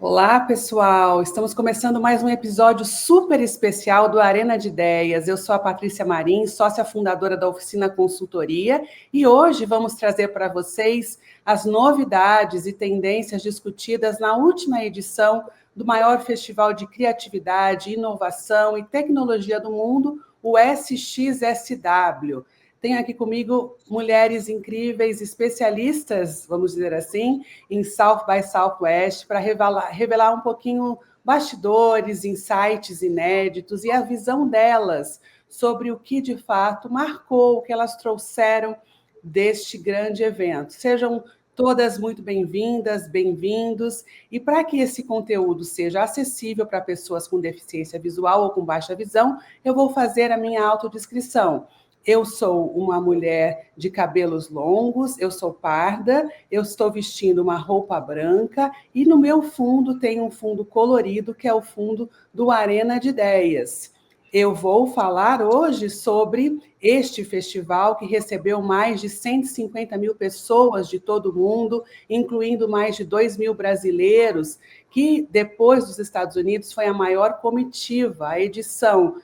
Olá, pessoal! Estamos começando mais um episódio super especial do Arena de Ideias. Eu sou a Patrícia Marim, sócia fundadora da Oficina Consultoria, e hoje vamos trazer para vocês as novidades e tendências discutidas na última edição do maior festival de criatividade, inovação e tecnologia do mundo, o SXSW. Tenho aqui comigo mulheres incríveis, especialistas, vamos dizer assim, em South by Southwest, para revelar um pouquinho bastidores, insights inéditos e a visão delas sobre o que de fato marcou, o que elas trouxeram deste grande evento. Sejam todas muito bem-vindas, bem-vindos. E para que esse conteúdo seja acessível para pessoas com deficiência visual ou com baixa visão, eu vou fazer a minha autodescrição. Eu sou uma mulher de cabelos longos, eu sou parda, eu estou vestindo uma roupa branca e no meu fundo tem um fundo colorido, que é o fundo do Arena de Ideias. Eu vou falar hoje sobre este festival que recebeu mais de 150 mil pessoas de todo o mundo, incluindo mais de 2 mil brasileiros, que depois dos Estados Unidos foi a maior comitiva. A edição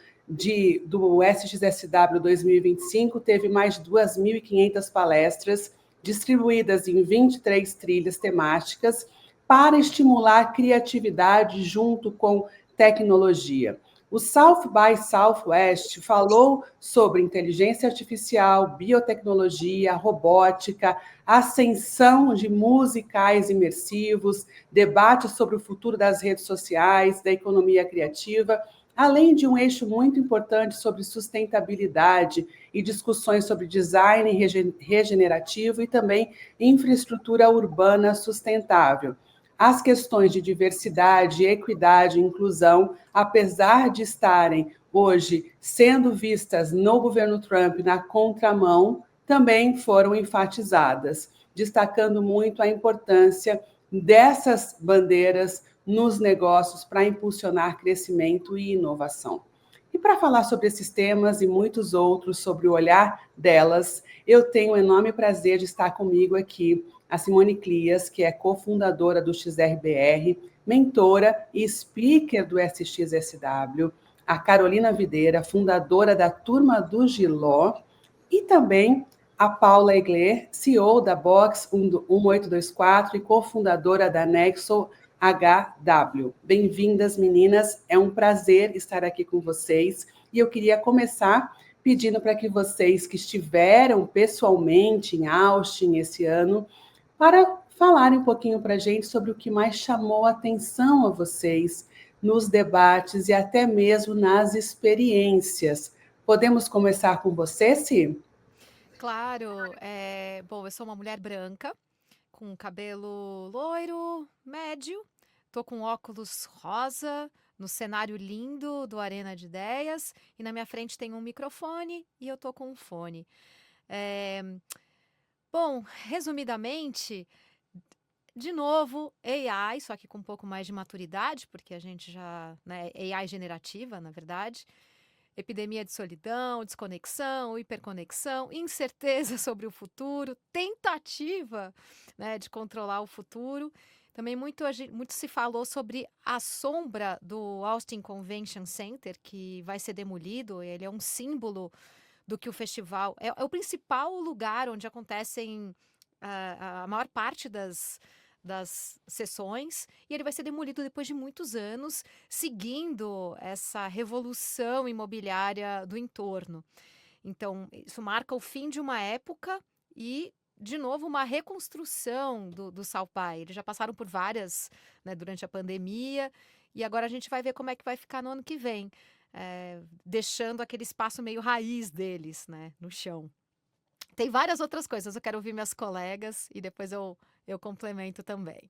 do SXSW 2025 teve mais de 2.500 palestras distribuídas em 23 trilhas temáticas para estimular a criatividade junto com tecnologia. O South by Southwest falou sobre inteligência artificial, biotecnologia, robótica, ascensão de musicais imersivos, debate sobre o futuro das redes sociais, da economia criativa, além de um eixo muito importante sobre sustentabilidade e discussões sobre design regenerativo e também infraestrutura urbana sustentável. As questões de diversidade, equidade e inclusão, apesar de estarem hoje sendo vistas no governo Trump na contramão, também foram enfatizadas, destacando muito a importância dessas bandeiras nos negócios para impulsionar crescimento e inovação. E para falar sobre esses temas e muitos outros, sobre o olhar delas, eu tenho o enorme prazer de estar comigo aqui a Simone Clias, que é cofundadora do XRBR, mentora e speaker do SXSW, a Carolina Videira, fundadora da Turma do Giló, e também a Paula Egler, CEO da Box 1824 e cofundadora da Nexo HW. Bem-vindas, meninas. É um prazer estar aqui com vocês. E eu queria começar pedindo para que vocês que estiveram pessoalmente em Austin esse ano, para falarem um pouquinho para a gente sobre o que mais chamou a atenção a vocês nos debates e até mesmo nas experiências. Podemos começar com você, Si? Claro, bom, eu sou uma mulher branca, com cabelo loiro, médio, tô com óculos rosa, no cenário lindo do Arena de Ideias, e na minha frente tem um microfone e eu tô com um fone. Eh, Bom, resumidamente, de novo, AI, só que com um pouco mais de maturidade, porque a gente já, né, AI generativa, na verdade. Epidemia de solidão, desconexão, hiperconexão, incerteza sobre o futuro, tentativa, né, de controlar o futuro. Também muito se falou sobre a sombra do Austin Convention Center, que vai ser demolido. Ele é um símbolo do que o festival é o principal lugar onde acontecem a maior parte das sessões, e ele vai ser demolido depois de muitos anos, seguindo essa revolução imobiliária do entorno. Então, isso marca o fim de uma época e, de novo, uma reconstrução do South By. Eles já passaram por várias, né, durante a pandemia, e agora a gente vai ver como é que vai ficar no ano que vem, deixando aquele espaço meio raiz deles, né, no chão. Tem várias outras coisas, eu quero ouvir minhas colegas e depois eu complemento também.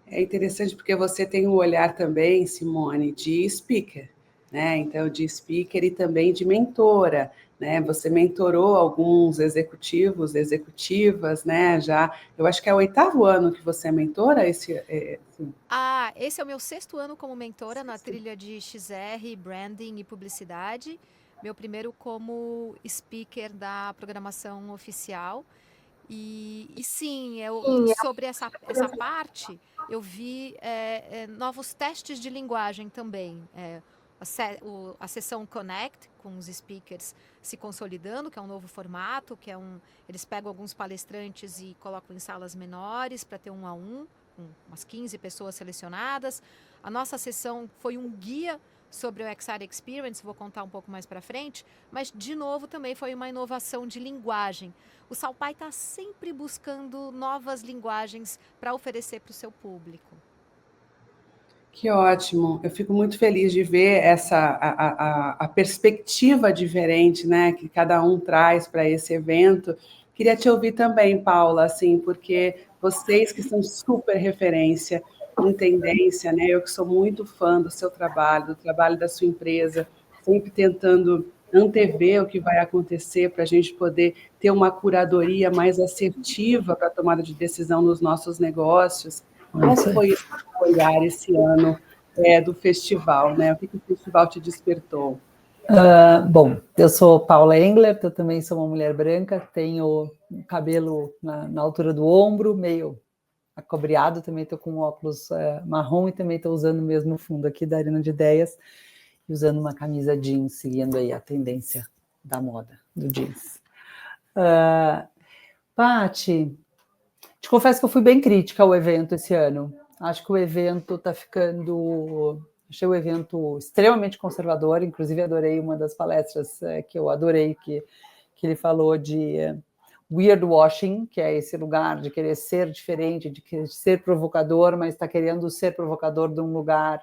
É interessante porque você tem um olhar também, Simone, de speaker, né? Então, de speaker e também de mentora, né? Você mentorou alguns executivos, executivas, né? Já, eu acho que é o 8º ano que você é mentora, Esse é o meu sexto ano como mentora na trilha de XR, Branding e Publicidade. Meu primeiro como speaker da programação oficial. E sim, sobre essa parte, eu vi novos testes de linguagem também. A sessão Connect, com os speakers se consolidando, que é um novo formato, eles pegam alguns palestrantes e colocam em salas menores para ter 1 a 1, com umas 15 pessoas selecionadas. A nossa sessão foi um guia sobre o XR Experience, vou contar um pouco mais para frente, mas, de novo, também foi uma inovação de linguagem. O Salpai está sempre buscando novas linguagens para oferecer para o seu público. Que ótimo, eu fico muito feliz de ver a perspectiva diferente, né, que cada um traz para esse evento. Queria te ouvir também, Paula, assim, porque vocês que são super referência em tendência, né, eu que sou muito fã do seu trabalho, do trabalho da sua empresa, sempre tentando antever o que vai acontecer para a gente poder ter uma curadoria mais assertiva para a tomada de decisão nos nossos negócios. Qual foi esse olhar esse ano do festival, né? O que o festival te despertou? Bom, eu sou Paula Engler, eu também sou uma mulher branca, tenho cabelo na altura do ombro, meio acobreado, também estou com óculos marrom e também estou usando o mesmo fundo aqui da Arena de Ideias, e usando uma camisa jeans, seguindo aí a tendência da moda, do jeans. Paty, te confesso que eu fui bem crítica ao evento esse ano. Acho que o evento está ficando... Achei o evento extremamente conservador, inclusive adorei uma das palestras que eu adorei, que ele falou de weird washing, que é esse lugar de querer ser diferente, de querer ser provocador, mas está querendo ser provocador de um lugar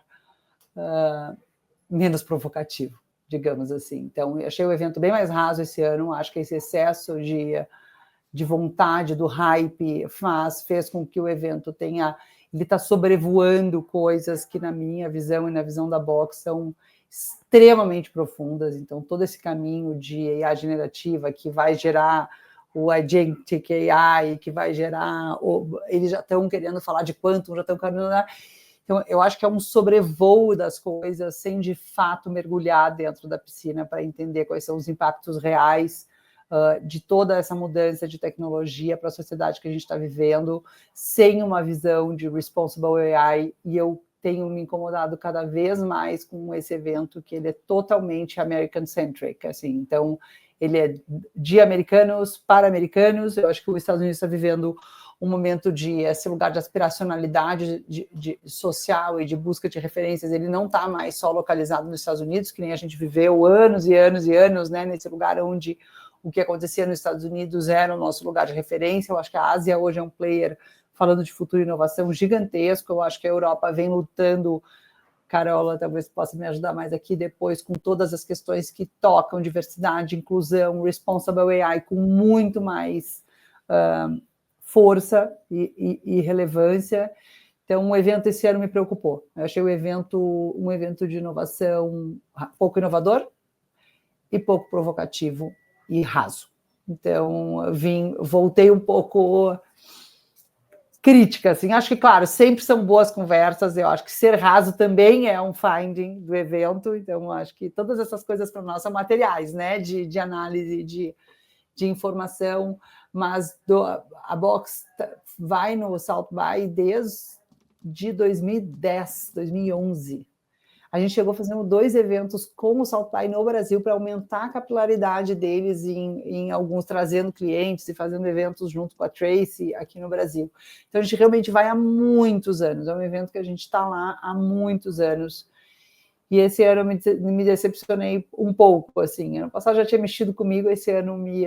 menos provocativo, digamos assim. Então, eu achei o evento bem mais raso esse ano, acho que esse excesso de vontade, do hype, fez com que o evento tenha... Ele está sobrevoando coisas que, na minha visão e na visão da Box, são extremamente profundas. Então, todo esse caminho de AI generativa que vai gerar o Agentic AI, que vai gerar... Eles já estão querendo falar de quantum, já estão querendo... Então, eu acho que é um sobrevoo das coisas sem, de fato, mergulhar dentro da piscina para entender quais são os impactos reais de toda essa mudança de tecnologia para a sociedade que a gente está vivendo, sem uma visão de responsible AI, e eu tenho me incomodado cada vez mais com esse evento, que ele é totalmente American-centric, assim, então ele é de americanos para americanos. Eu acho que os Estados Unidos está vivendo um momento de esse lugar de aspiracionalidade de social e de busca de referências. Ele não está mais só localizado nos Estados Unidos, que nem a gente viveu anos e anos e anos, né, nesse lugar onde o que acontecia nos Estados Unidos era o nosso lugar de referência. Eu acho que a Ásia hoje é um player, falando de futuro e inovação, gigantesco. Eu acho que a Europa vem lutando, Carola talvez possa me ajudar mais aqui depois, com todas as questões que tocam diversidade, inclusão, responsible AI, com muito mais força e relevância. Então, o evento esse ano me preocupou. Eu achei o evento um evento de inovação pouco inovador e pouco provocativo e raso. Então, voltei um pouco crítica, assim. Acho que, claro, sempre são boas conversas. Eu acho que ser raso também é um finding do evento. Então, acho que todas essas coisas para nós são materiais, né, de análise, de informação. Mas a Box vai no South By desde 2010, 2011. A gente chegou fazendo 2 eventos com o South By no Brasil para aumentar a capilaridade deles em alguns, trazendo clientes e fazendo eventos junto com a Tracy aqui no Brasil. Então, a gente realmente vai há muitos anos. É um evento que a gente está lá há muitos anos. E esse ano eu me decepcionei um pouco, assim. Ano passado já tinha mexido comigo, esse ano me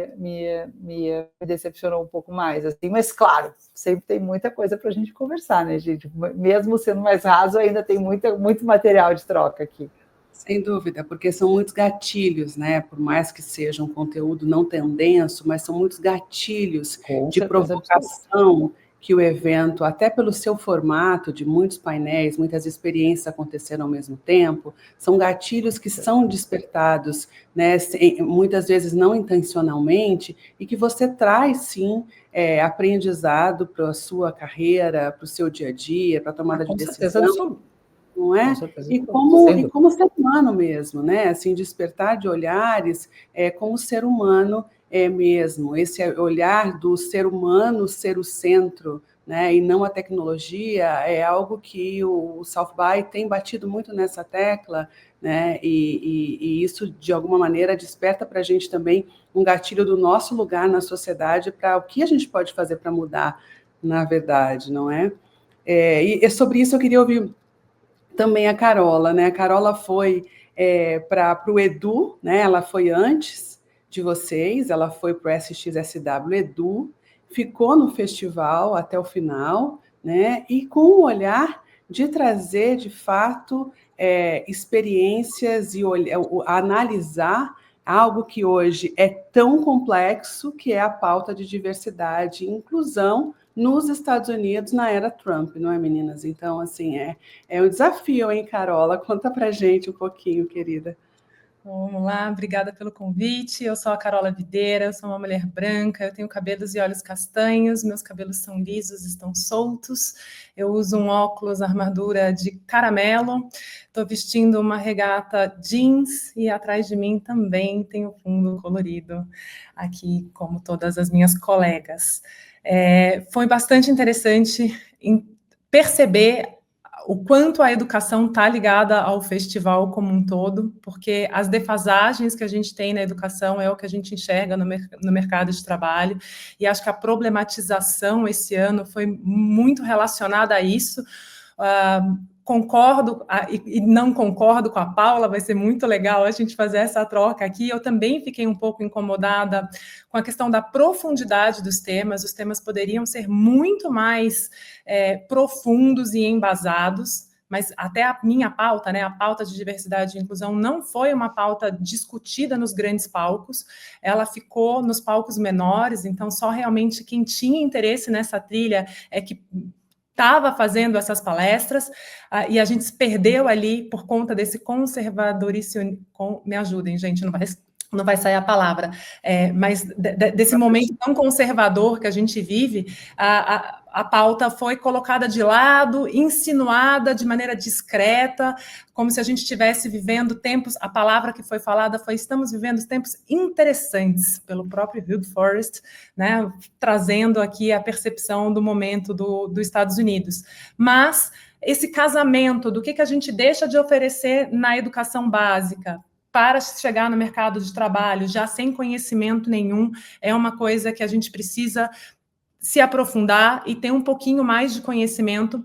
decepcionou um pouco mais, assim. Mas, claro, sempre tem muita coisa para a gente conversar, né, gente? Mesmo sendo mais raso, ainda tem muito material de troca aqui. Sem dúvida, porque são muitos gatilhos, né? Por mais que seja um conteúdo não tão denso, mas são muitos gatilhos de provocação que o evento, até pelo seu formato de muitos painéis, muitas experiências aconteceram ao mesmo tempo, são gatilhos que são despertados, né, muitas vezes não intencionalmente, e que você traz, sim, aprendizado para a sua carreira, para o seu dia a dia, para a tomada de decisão. Não é? E como ser humano mesmo, né? Assim, despertar de olhares como ser humano mesmo, esse olhar do ser humano ser o centro, né, e não a tecnologia, é algo que o South by tem batido muito nessa tecla, né, e isso, de alguma maneira, desperta para a gente também um gatilho do nosso lugar na sociedade para o que a gente pode fazer para mudar, na verdade, não é? E sobre isso eu queria ouvir também a Carola, né? A Carola foi para o Edu, né? Ela foi antes de vocês, ela foi para o SXSW Edu, ficou no festival até o final, né? E com o olhar de trazer, de fato, experiências e analisar algo que hoje é tão complexo, que é a pauta de diversidade e inclusão nos Estados Unidos na era Trump, não é, meninas? Então, assim, é um desafio, hein, Carola? Conta pra gente um pouquinho, querida. Vamos lá, obrigada pelo convite. Eu sou a Carola Videira, eu sou uma mulher branca, eu tenho cabelos e olhos castanhos, meus cabelos são lisos, estão soltos, eu uso um óculos, armadura de caramelo, estou vestindo uma regata jeans e atrás de mim também tem o fundo colorido, aqui como todas as minhas colegas. Foi bastante interessante perceber o quanto a educação está ligada ao festival como um todo, porque as defasagens que a gente tem na educação é o que a gente enxerga no mercado de trabalho, e acho que a problematização esse ano foi muito relacionada a isso. Concordo e não concordo com a Paula, vai ser muito legal a gente fazer essa troca aqui. Eu também fiquei um pouco incomodada com a questão da profundidade dos temas. Os temas poderiam ser muito mais profundos e embasados, mas até a minha pauta, né, a pauta de diversidade e inclusão, não foi uma pauta discutida nos grandes palcos, ela ficou nos palcos menores, então só realmente quem tinha interesse nessa trilha é que estava fazendo essas palestras, e a gente se perdeu ali por conta desse conservadorismo. Me ajudem, gente, não vai sair a palavra, mas desse momento tão conservador que a gente vive, a pauta foi colocada de lado, insinuada de maneira discreta, como se a gente estivesse vivendo tempos, a palavra que foi falada foi: estamos vivendo tempos interessantes, pelo próprio Hugh Forrest, né, trazendo aqui a percepção do momento dos Estados Unidos. Mas esse casamento do que a gente deixa de oferecer na educação básica para chegar no mercado de trabalho já sem conhecimento nenhum, é uma coisa que a gente precisa se aprofundar e ter um pouquinho mais de conhecimento,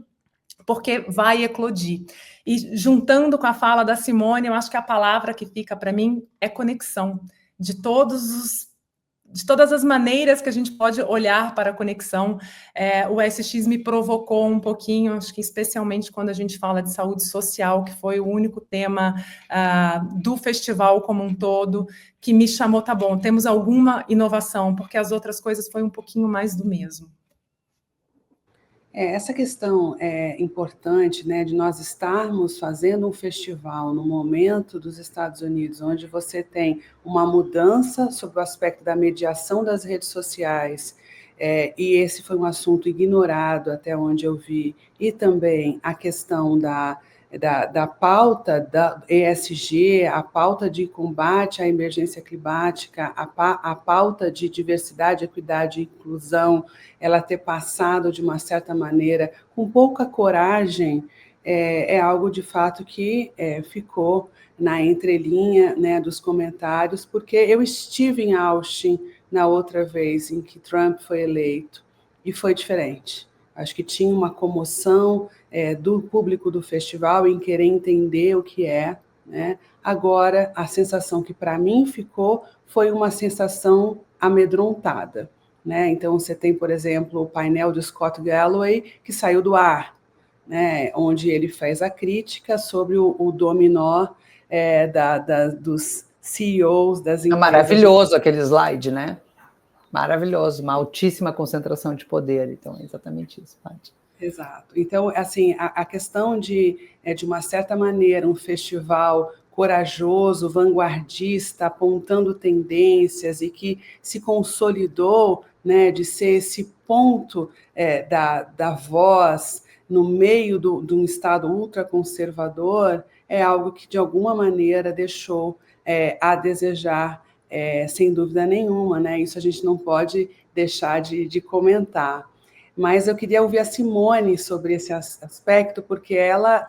porque vai eclodir. E juntando com a fala da Simone, eu acho que a palavra que fica para mim é conexão, de todas as maneiras que a gente pode olhar para a conexão. O SX me provocou um pouquinho, acho que especialmente quando a gente fala de saúde social, que foi o único tema do festival como um todo, que me chamou, tá bom, temos alguma inovação, porque as outras coisas foi um pouquinho mais do mesmo. Essa questão é importante, né, de nós estarmos fazendo um festival no momento dos Estados Unidos, onde você tem uma mudança sobre o aspecto da mediação das redes sociais, e esse foi um assunto ignorado até onde eu vi, e também a questão da pauta da ESG, a pauta de combate à emergência climática, a pauta de diversidade, equidade e inclusão, ela ter passado de uma certa maneira com pouca coragem, é algo de fato que ficou na entrelinha, né, dos comentários, porque eu estive em Austin na outra vez em que Trump foi eleito e foi diferente. Acho que tinha uma comoção do público do festival em querer entender o que é, né? Agora, a sensação que para mim ficou foi uma sensação amedrontada, né? Então, você tem, por exemplo, o painel do Scott Galloway, que saiu do ar, né? Onde ele fez a crítica sobre o dominó dos CEOs das empresas. É maravilhoso aquele slide, né? Maravilhoso, uma altíssima concentração de poder. Então, é exatamente isso, Paty. Exato. Então, assim, a questão de uma certa maneira, um festival corajoso, vanguardista, apontando tendências e que se consolidou, né, de ser esse ponto da voz no meio de um Estado ultraconservador, é algo que, de alguma maneira, deixou a desejar sem dúvida nenhuma, né? Isso a gente não pode deixar de comentar. Mas eu queria ouvir a Simone sobre esse aspecto, porque ela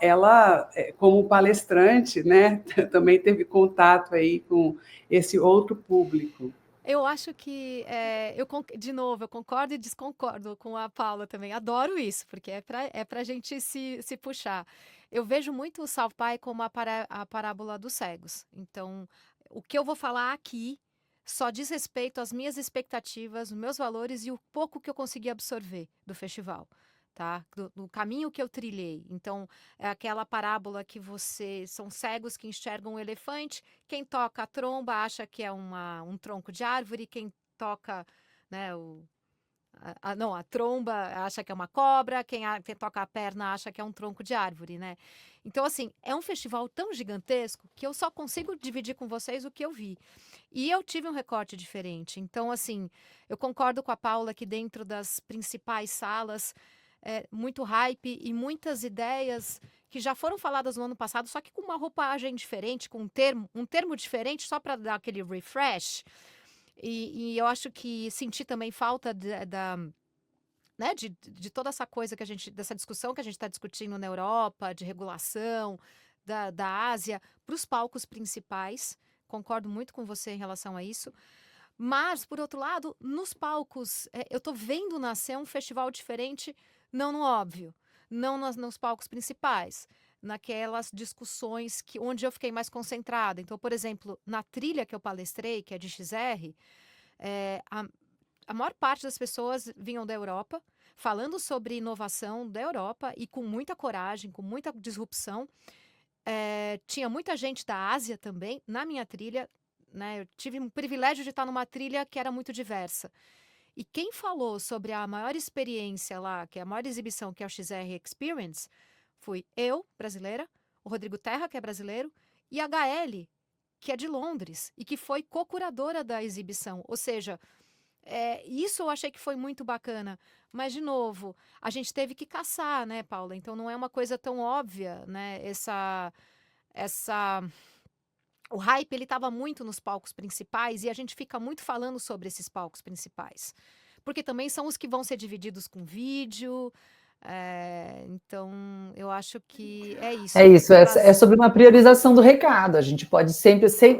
como palestrante, né, também teve contato aí com esse outro público. Eu acho que, de novo, eu concordo e desconcordo com a Paula também. Adoro isso, porque é pra gente se puxar. Eu vejo muito o South By como a parábola dos cegos. Então, o que eu vou falar aqui só diz respeito às minhas expectativas, os meus valores e o pouco que eu consegui absorver do festival, tá? Do caminho que eu trilhei. Então, é aquela parábola que são cegos que enxergam um elefante, quem toca a tromba acha que é um tronco de árvore, quem toca, né, não, a tromba acha que é uma cobra, quem toca a perna acha que é um tronco de árvore, né? Então, assim, é um festival tão gigantesco que eu só consigo dividir com vocês o que eu vi. E eu tive um recorte diferente. Então, assim, eu concordo com a Paula que dentro das principais salas, muito hype e muitas ideias que já foram faladas no ano passado, só que com uma roupagem diferente, com um termo diferente, só para dar aquele refresh. E eu acho que senti também falta né, de toda essa coisa dessa discussão que a gente está discutindo na Europa, de regulação da Ásia, para os palcos principais. Concordo muito com você em relação a isso. Mas, por outro lado, nos palcos, eu estou vendo nascer um festival diferente, não no óbvio, não nos palcos principais, naquelas discussões onde eu fiquei mais concentrada. Então, por exemplo, na trilha que eu palestrei, que é de XR, a maior parte das pessoas vinham da Europa, falando sobre inovação da Europa e com muita coragem, com muita disrupção. Tinha muita gente da Ásia também na minha trilha, né? Eu tive o privilégio de estar numa trilha que era muito diversa. E quem falou sobre a maior experiência lá, que é a maior exibição, que é o XR Experience, fui eu, brasileira, o Rodrigo Terra, que é brasileiro, e a HL, que é de Londres, e que foi co-curadora da exibição. Ou seja, isso eu achei que foi muito bacana. Mas, de novo, a gente teve que caçar, né, Paula? Então, não é uma coisa tão óbvia, né? O hype, ele estava muito nos palcos principais e a gente fica muito falando sobre esses palcos principais. Porque também são os que vão ser divididos com vídeo. Então, eu acho que é isso. É isso, é sobre uma priorização do recado. A gente pode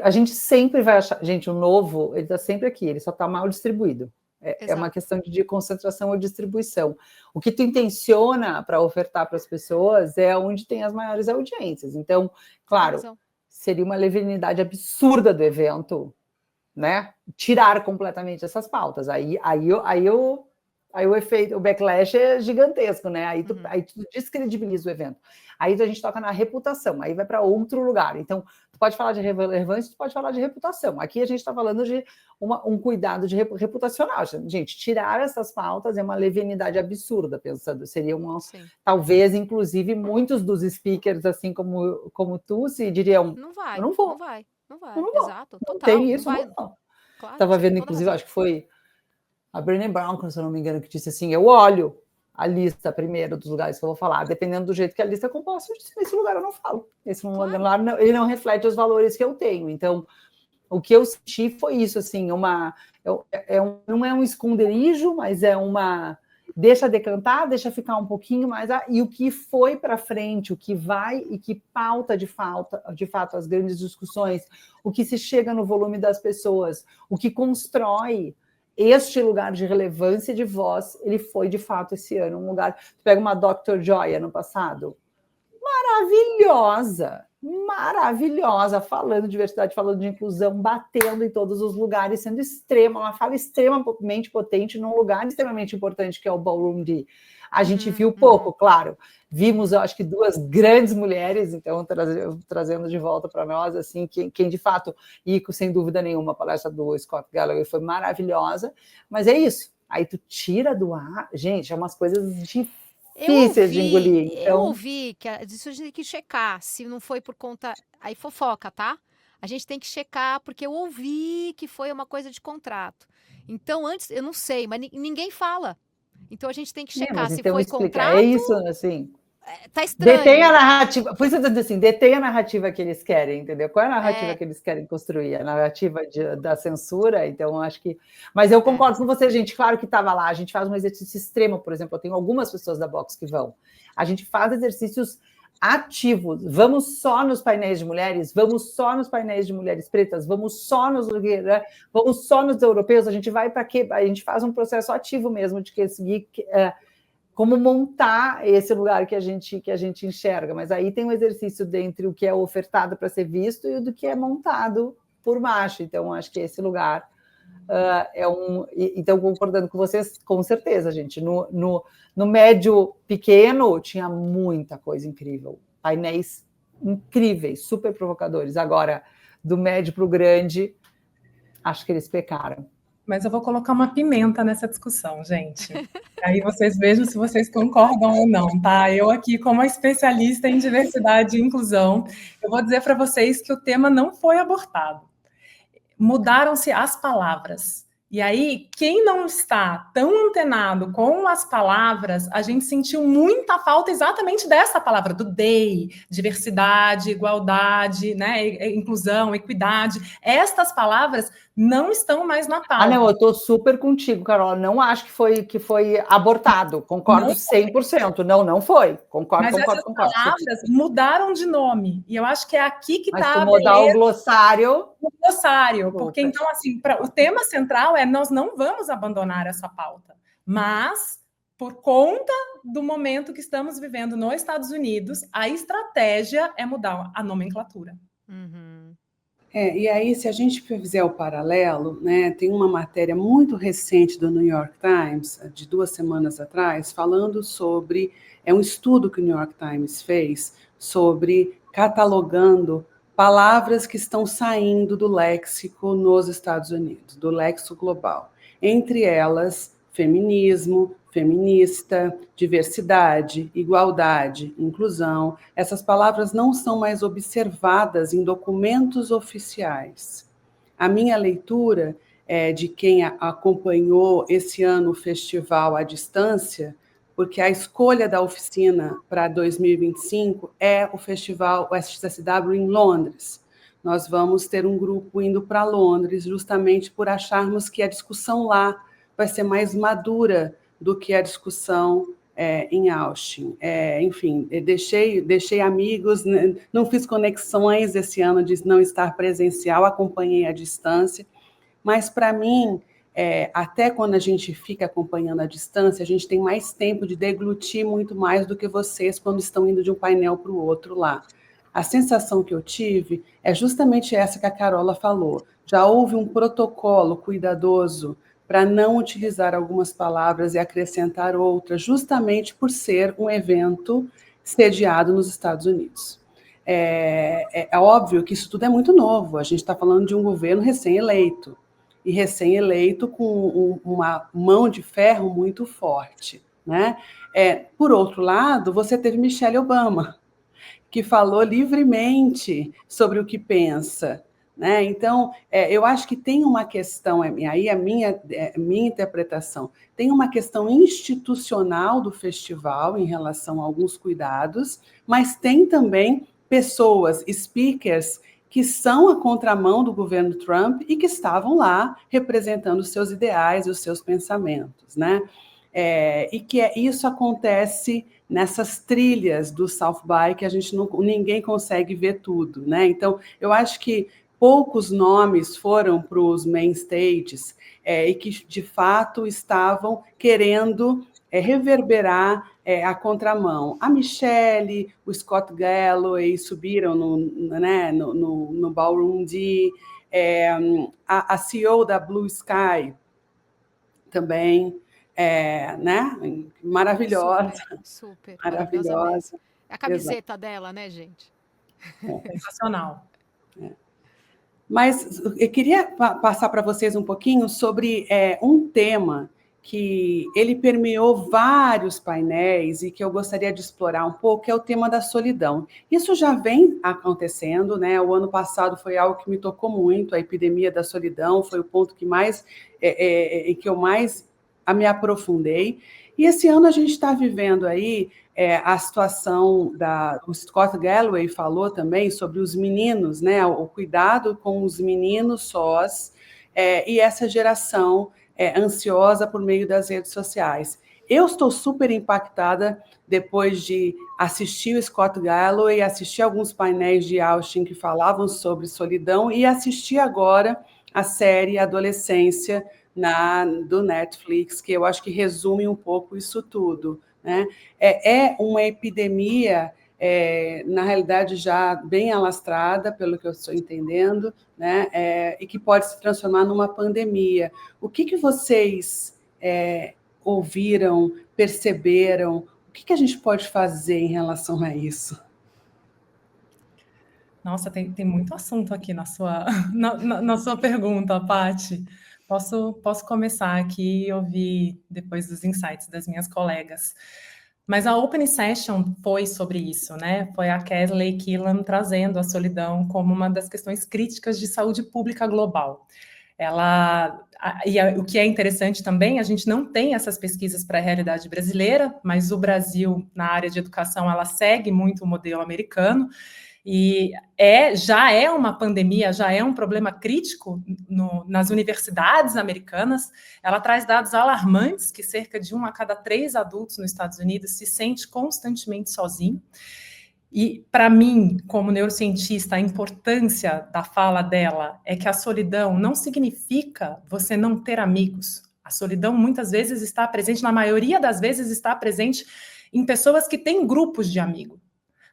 a gente sempre vai achar... Gente, o novo, ele está sempre aqui, ele só está mal distribuído. É uma questão de concentração ou distribuição. O que tu intenciona para ofertar para as pessoas é onde tem as maiores audiências. Então, claro, seria uma levianidade absurda do evento, né? Tirar completamente essas pautas. Aí o efeito, o backlash é gigantesco, né? Aí tu descredibiliza o evento. Aí a gente toca na reputação, aí vai para outro lugar. Então, tu pode falar de relevância, tu pode falar de reputação. Aqui a gente está falando de um cuidado de reputacional. Gente, tirar essas pautas é uma levianidade absurda, pensando. Seria talvez, inclusive, muitos dos speakers, assim como tu, se diriam, não vai, eu não vou. Não vai. Exato, não total. Tem isso, não vai. não. Claro, Estava vendo, inclusive, acho que foi a Brené Brown, se eu não me engano, que disse assim, eu olho a lista primeiro dos lugares que eu vou falar, dependendo do jeito que a lista é composta, nesse lugar eu não falo. Esse lugar ele não reflete os valores que eu tenho. Então, o que eu senti foi isso, assim, não é um esconderijo, mas é uma... Deixa decantar, deixa ficar um pouquinho mais... E o que foi para frente, o que vai e que pauta de fato as grandes discussões, o que se chega no volume das pessoas, o que constrói este lugar de relevância e de voz, ele foi, de fato, esse ano um lugar... Tu pega uma Dr. Joy, ano passado, maravilhosa, falando de diversidade, falando de inclusão, batendo em todos os lugares, sendo uma fala extremamente potente num lugar extremamente importante, que é o Ballroom D. A gente viu pouco, claro. Vimos, eu acho que 2 grandes mulheres, então, trazendo de volta para nós, assim, quem de fato, e sem dúvida nenhuma, a palestra do Scott Galloway foi maravilhosa, mas é isso. Aí tu tira do ar, gente, é umas coisas difíceis de engolir. Então... Eu ouvi que isso a gente tem que checar, se não foi por conta... Aí fofoca, tá? A gente tem que checar, porque eu ouvi que foi uma coisa de contrato. Então, antes, eu não sei, mas ninguém fala. Então, a gente tem que checar se então foi explica. contrato... É isso, assim... tá estranho. Detém a narrativa, por isso eu estou dizendo assim, detém a narrativa que eles querem, entendeu? Qual é a narrativa que eles querem construir? A narrativa da censura, então acho que... Mas eu concordo com você, gente, claro que estava lá, a gente faz um exercício extremo, por exemplo, eu tenho algumas pessoas da Box que vão, a gente faz exercícios ativos, vamos só nos painéis de mulheres, vamos só nos painéis de mulheres pretas, vamos só nos europeus, a gente vai para quê? A gente faz um processo ativo mesmo de conseguir... como montar esse lugar que a gente enxerga, mas aí tem um exercício entre o que é ofertado para ser visto e o do que é montado por baixo, então acho que esse lugar então concordando com vocês, com certeza, gente, no médio pequeno tinha muita coisa incrível, painéis incríveis, super provocadores, agora do médio para o grande, acho que eles pecaram. Mas eu vou colocar uma pimenta nessa discussão, gente. Aí vocês vejam se vocês concordam ou não, tá? Eu aqui, como especialista em diversidade e inclusão, eu vou dizer para vocês que o tema não foi abortado. Mudaram-se as palavras. E aí, quem não está tão antenado com as palavras, a gente sentiu muita falta exatamente dessa palavra, do DEI, diversidade, igualdade, né, inclusão, equidade. Estas palavras não estão mais na pauta. Não, eu estou super contigo, Carol. Não acho que foi abortado. Concordo 100%. Não foi. Concordo. Mas essas palavras mudaram de nome. E eu acho que é aqui que está a mudar o glossário. O glossário. Porque, então, assim, o tema central é nós não vamos abandonar essa pauta. Mas, por conta do momento que estamos vivendo nos Estados Unidos, a estratégia é mudar a nomenclatura. Uhum. E aí, se a gente fizer o paralelo, né, tem uma matéria muito recente do New York Times, de 2 semanas atrás, falando sobre... É um estudo que o New York Times fez sobre catalogando palavras que estão saindo do léxico nos Estados Unidos, do léxico global. Entre elas, feminismo, feminista, diversidade, igualdade, inclusão. Essas palavras não são mais observadas em documentos oficiais. A minha leitura de quem acompanhou esse ano o festival à distância, porque a escolha da oficina para 2025 é o festival SXSW em Londres. Nós vamos ter um grupo indo para Londres justamente por acharmos que a discussão lá vai ser mais madura do que a discussão em Austin. Enfim, deixei amigos, não fiz conexões esse ano de não estar presencial, acompanhei à distância, mas para mim, até quando a gente fica acompanhando à distância, a gente tem mais tempo de deglutir muito mais do que vocês quando estão indo de um painel para o outro lá. A sensação que eu tive é justamente essa que a Carola falou. Já houve um protocolo cuidadoso para não utilizar algumas palavras e acrescentar outras, justamente por ser um evento sediado nos Estados Unidos. É óbvio que isso tudo é muito novo, a gente está falando de um governo recém-eleito, e recém-eleito com uma mão de ferro muito forte, né? Por outro lado, você teve Michelle Obama, que falou livremente sobre o que pensa, né? Então, eu acho que tem uma questão, aí a minha interpretação, tem uma questão institucional do festival em relação a alguns cuidados, mas tem também pessoas, speakers, que são a contramão do governo Trump e que estavam lá representando os seus ideais e os seus pensamentos, né? E que isso acontece nessas trilhas do South By, que ninguém consegue ver tudo, né? Então, eu acho que poucos nomes foram para os main stages e que, de fato, estavam querendo reverberar a contramão. A Michelle, o Scott Galloway subiram no Ballroom D, a CEO da Blue Sky também, né? Maravilhosa. Super maravilhosa. A camiseta dela, né, gente? Sensacional. Mas eu queria passar para vocês um pouquinho sobre um tema que ele permeou vários painéis e que eu gostaria de explorar um pouco, que é o tema da solidão. Isso já vem acontecendo, né? O ano passado foi algo que me tocou muito, a epidemia da solidão foi o ponto que eu mais me aprofundei. E esse ano a gente está vivendo aí a situação o Scott Galloway falou também sobre os meninos, né? O cuidado com os meninos sós e essa geração ansiosa por meio das redes sociais. Eu estou super impactada depois de assistir o Scott Galloway, assistir alguns painéis de Austin que falavam sobre solidão e assistir agora a série Adolescência do Netflix, que eu acho que resume um pouco isso tudo, né? É uma epidemia, na realidade, já bem alastrada, pelo que eu estou entendendo, né? E que pode se transformar numa pandemia. O que vocês ouviram, perceberam? O que a gente pode fazer em relação a isso? Nossa, tem muito assunto aqui na sua pergunta, Paty. Posso começar aqui e ouvir depois dos insights das minhas colegas. Mas a Open Session foi sobre isso, né? Foi a Kesley Killam trazendo a solidão como uma das questões críticas de saúde pública global. O que é interessante também, a gente não tem essas pesquisas para a realidade brasileira, mas o Brasil, na área de educação, ela segue muito o modelo americano, e já é uma pandemia, já é um problema crítico nas universidades americanas. Ela traz dados alarmantes, que cerca de 1 a cada 3 adultos nos Estados Unidos se sente constantemente sozinho. E, para mim, como neurocientista, a importância da fala dela é que a solidão não significa você não ter amigos. A solidão, muitas vezes, está presente, na maioria das vezes, está presente em pessoas que têm grupos de amigos.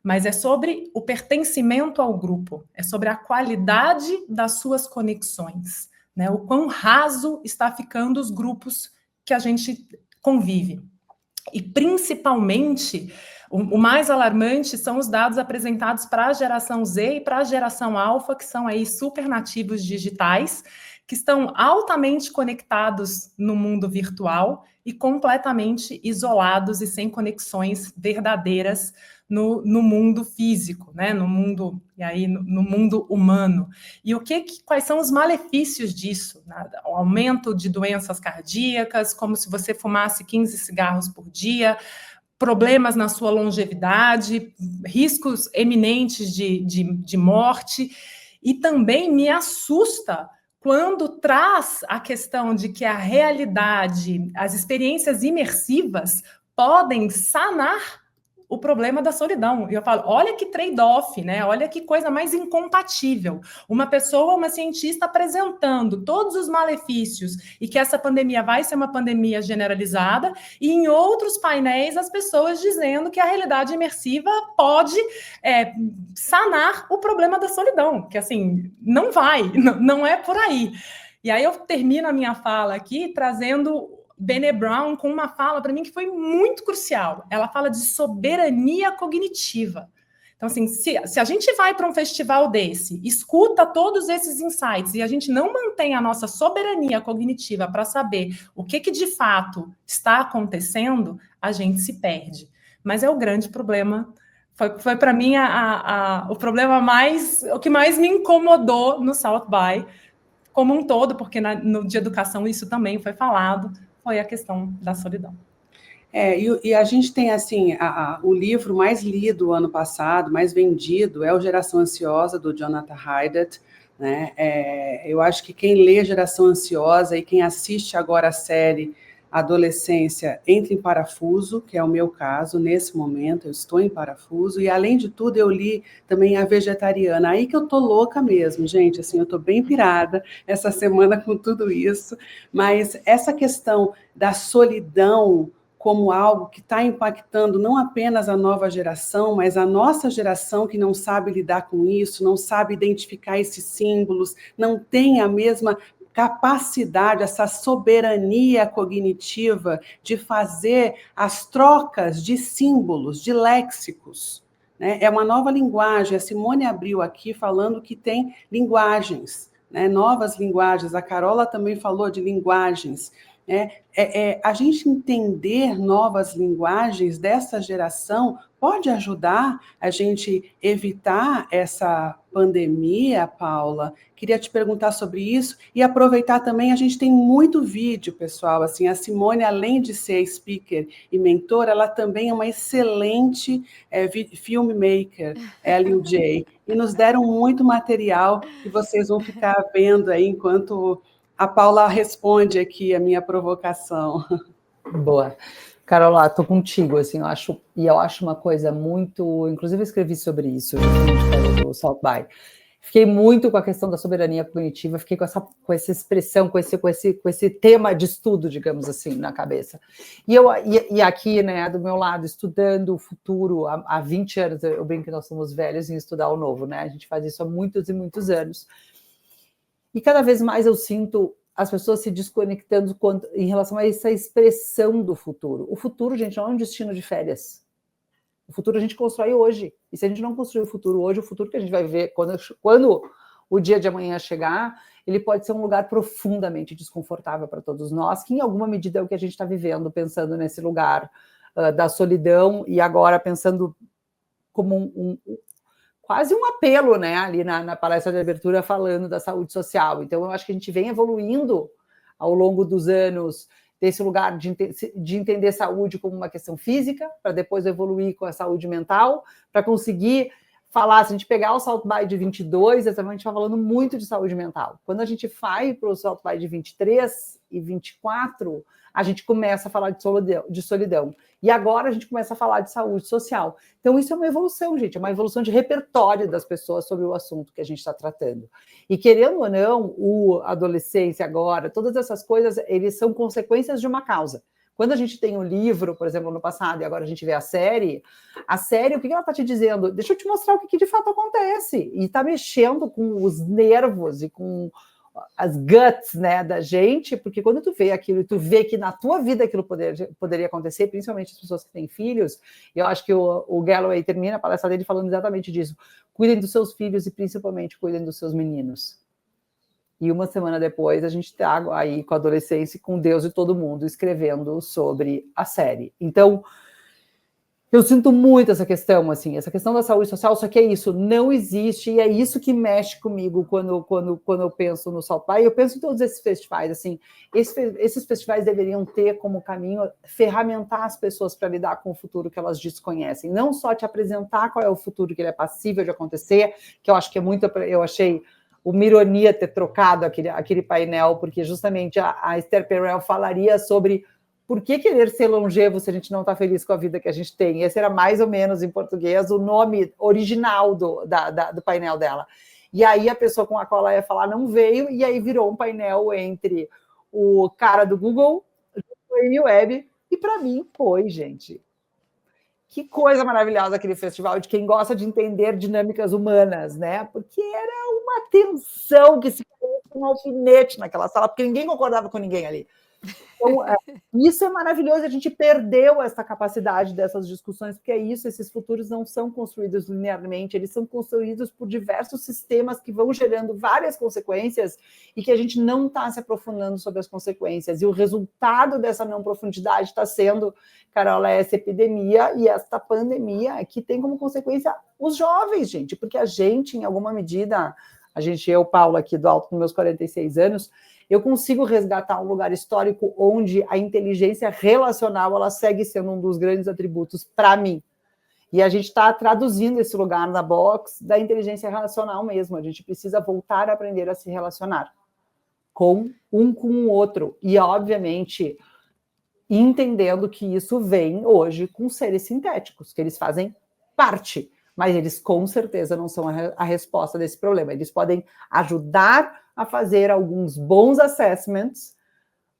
Mas é sobre o pertencimento ao grupo, é sobre a qualidade das suas conexões, né? O quão raso está ficando os grupos que a gente convive. E, principalmente, o mais alarmante são os dados apresentados para a geração Z e para a geração alfa, que são aí supernativos digitais, que estão altamente conectados no mundo virtual e completamente isolados e sem conexões verdadeiras no mundo físico, né? No mundo humano. E quais são os malefícios disso? Né? O aumento de doenças cardíacas, como se você fumasse 15 cigarros por dia, problemas na sua longevidade, riscos eminentes de morte, e também me assusta quando traz a questão de que a realidade, as experiências imersivas podem sanar o problema da solidão. E eu falo, olha que trade-off, né? Olha que coisa mais incompatível. Uma cientista apresentando todos os malefícios e que essa pandemia vai ser uma pandemia generalizada, e em outros painéis as pessoas dizendo que a realidade imersiva pode sanar o problema da solidão, que assim, não é por aí. E aí eu termino a minha fala aqui trazendo Brené Brown com uma fala para mim que foi muito crucial. Ela fala de soberania cognitiva. Então, assim, se a gente vai para um festival desse, escuta todos esses insights e a gente não mantém a nossa soberania cognitiva para saber o que de fato está acontecendo, a gente se perde. Mas é o grande problema. Foi para mim o que mais me incomodou no South by, como um todo, porque no de educação isso também foi falado, foi a questão da solidão. E a gente tem, assim, o livro mais lido ano passado, mais vendido, é o Geração Ansiosa, do Jonathan Haidt, né? Eu acho que quem lê Geração Ansiosa e quem assiste agora a série Adolescência entra em parafuso, que é o meu caso, nesse momento, eu estou em parafuso, e além de tudo eu li também A Vegetariana, aí que eu tô louca mesmo, gente, assim, eu tô bem pirada essa semana com tudo isso, mas essa questão da solidão como algo que está impactando não apenas a nova geração, mas a nossa geração que não sabe lidar com isso, não sabe identificar esses símbolos, não tem a mesma capacidade, essa soberania cognitiva de fazer as trocas de símbolos, de léxicos, né? É uma nova linguagem. A Simone abriu aqui falando que tem linguagens, né? Novas linguagens. A Carola também falou de linguagens. né? A gente entender novas linguagens dessa geração pode ajudar a gente evitar essa pandemia, Paula? Queria te perguntar sobre isso e aproveitar também, a gente tem muito vídeo, pessoal, assim, a Simone, além de ser speaker e mentora, ela também é uma excelente filmmaker, ela e o Jay, e nos deram muito material que vocês vão ficar vendo aí enquanto a Paula responde aqui a minha provocação. Boa. Carola, estou contigo, assim, eu acho uma coisa muito... Inclusive, eu escrevi sobre isso, justamente do South By. Fiquei muito com a questão da soberania cognitiva, fiquei com essa expressão, com esse tema de estudo, digamos assim, na cabeça. E aqui, né, do meu lado, estudando o futuro, há 20 anos, eu brinco que nós somos velhos em estudar o novo, né? A gente faz isso há muitos e muitos anos. E cada vez mais eu sinto as pessoas se desconectando em relação a essa expressão do futuro. O futuro, gente, não é um destino de férias. O futuro a gente constrói hoje. E se a gente não construir o futuro hoje, o futuro que a gente vai ver quando o dia de amanhã chegar, ele pode ser um lugar profundamente desconfortável para todos nós, que em alguma medida é o que a gente está vivendo, pensando nesse lugar da solidão e agora pensando como quase um apelo, né, ali na palestra de abertura falando da saúde social. Então, eu acho que a gente vem evoluindo ao longo dos anos desse lugar de entender saúde como uma questão física, para depois evoluir com a saúde mental, para conseguir falar, se a gente pegar o South By de 22, a gente está falando muito de saúde mental. Quando a gente vai para o South By de 23 e 24, a gente começa a falar de solidão. E agora a gente começa a falar de saúde social. Então, isso é uma evolução, gente, é uma evolução de repertório das pessoas sobre o assunto que a gente está tratando. E, querendo ou não, a adolescência agora, todas essas coisas, eles são consequências de uma causa. Quando a gente tem um livro, por exemplo, no passado, e agora a gente vê a série, o que ela está te dizendo? Deixa eu te mostrar o que de fato acontece. E está mexendo com os nervos e com as guts, né, da gente, porque quando tu vê aquilo e tu vê que na tua vida aquilo poderia acontecer, principalmente as pessoas que têm filhos, e eu acho que o Galloway termina a palestra dele falando exatamente disso, cuidem dos seus filhos e principalmente cuidem dos seus meninos. E uma semana depois a gente está aí com a adolescência, com Deus e todo mundo escrevendo sobre a série. Então, eu sinto muito essa questão, assim, essa questão da saúde social, só que é isso, não existe, e é isso que mexe comigo quando eu penso no South By, eu penso em todos esses festivais, assim, esses festivais deveriam ter como caminho ferramentar as pessoas para lidar com o futuro que elas desconhecem, não só te apresentar qual é o futuro que ele é passível de acontecer, que eu acho que é muito, eu achei uma ironia ter trocado aquele painel, porque justamente a Esther Perel falaria sobre por que querer ser longevo se a gente não está feliz com a vida que a gente tem? Esse era mais ou menos, em português, o nome original do painel dela. E aí a pessoa com a qual ela ia falar não veio, e aí virou um painel entre o cara do Google, o Amy Webb, e para mim foi, gente. Que coisa maravilhosa aquele festival, de quem gosta de entender dinâmicas humanas, né? Porque era uma tensão que se caiu com um alfinete naquela sala, porque ninguém concordava com ninguém ali. Então, isso é maravilhoso, a gente perdeu essa capacidade dessas discussões, porque é isso, esses futuros não são construídos linearmente, eles são construídos por diversos sistemas que vão gerando várias consequências e que a gente não está se aprofundando sobre as consequências. E o resultado dessa não profundidade está sendo, Carola, essa epidemia e esta pandemia que tem como consequência os jovens, gente, porque a gente, em alguma medida, eu, Paula, aqui do alto dos meus 46 anos, eu consigo resgatar um lugar histórico onde a inteligência relacional ela segue sendo um dos grandes atributos para mim. E a gente está traduzindo esse lugar na box da inteligência relacional mesmo. A gente precisa voltar a aprender a se relacionar com o outro. E, obviamente, entendendo que isso vem hoje com seres sintéticos, que eles fazem parte, mas eles com certeza não são a resposta desse problema. Eles podem ajudar a fazer alguns bons assessments,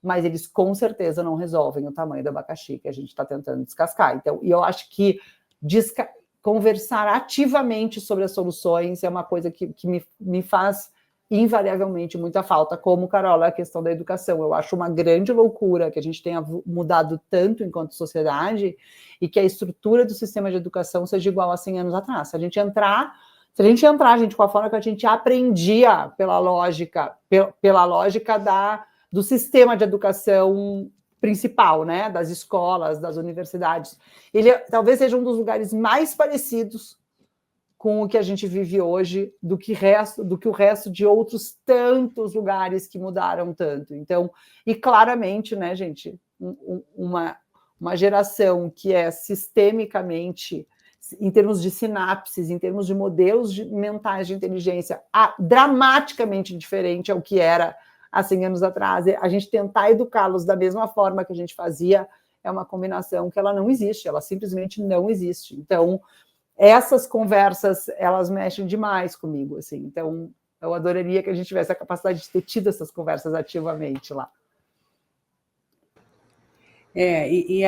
mas eles com certeza não resolvem o tamanho do abacaxi que a gente está tentando descascar. Então, e eu acho que conversar ativamente sobre as soluções é uma coisa que me faz invariavelmente muita falta, como, Carola, a questão da educação. Eu acho uma grande loucura que a gente tenha mudado tanto enquanto sociedade e que a estrutura do sistema de educação seja igual a 100 anos atrás. Se a gente entrar, gente, com a forma que a gente aprendia pela lógica do sistema de educação principal, né, das escolas, das universidades. Ele talvez seja um dos lugares mais parecidos com o que a gente vive hoje do que o resto de outros tantos lugares que mudaram tanto. Então, e claramente, né, gente, uma geração que é sistemicamente, em termos de sinapses, em termos de modelos mentais de inteligência, dramaticamente diferente ao que era há 100 anos atrás. A gente tentar educá-los da mesma forma que a gente fazia é uma combinação que ela não existe, ela simplesmente não existe. Então, essas conversas, elas mexem demais comigo, assim. Então, eu adoraria que a gente tivesse a capacidade de ter tido essas conversas ativamente lá. E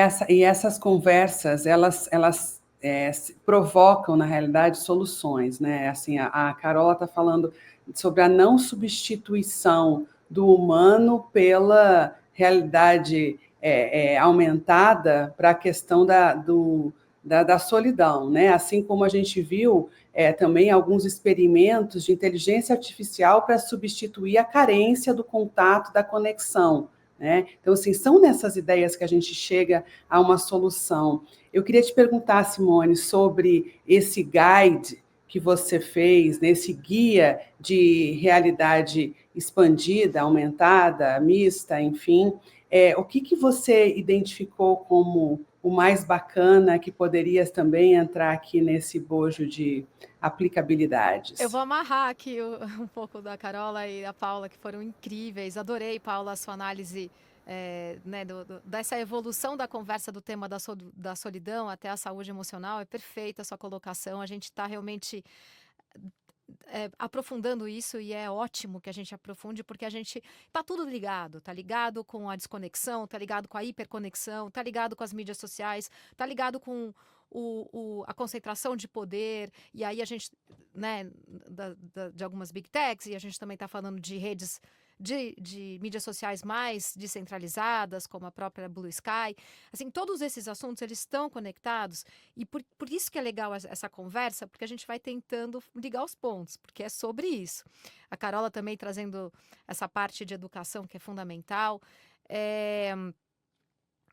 essas conversas, elas provocam, na realidade, soluções, né? Assim, a Carola está falando sobre a não substituição do humano pela realidade aumentada para a questão da solidão, né? Assim como a gente viu também alguns experimentos de inteligência artificial para substituir a carência do contato, da conexão, né? Então, assim, são nessas ideias que a gente chega a uma solução. Eu queria te perguntar, Simone, sobre esse guide que você fez, né, esse guia de realidade expandida, aumentada, mista, enfim. O que você identificou como o mais bacana que poderia também entrar aqui nesse bojo de aplicabilidades? Eu vou amarrar aqui um pouco da Carola e da Paula, que foram incríveis. Adorei, Paula, a sua análise né, dessa evolução da conversa do tema da solidão até a saúde emocional. É perfeita a sua colocação. A gente está realmente aprofundando isso, e é ótimo que a gente aprofunde, porque a gente tá tudo ligado, tá ligado com a desconexão, tá ligado com a hiperconexão, tá ligado com as mídias sociais, tá ligado com a concentração de poder, e aí a gente, né, de algumas big techs, e a gente também tá falando de redes de mídias sociais mais descentralizadas, como a própria Blue Sky. Assim, todos esses assuntos, eles estão conectados, e por isso que é legal essa conversa, porque a gente vai tentando ligar os pontos, porque é sobre isso. A Carola também trazendo essa parte de educação que é fundamental.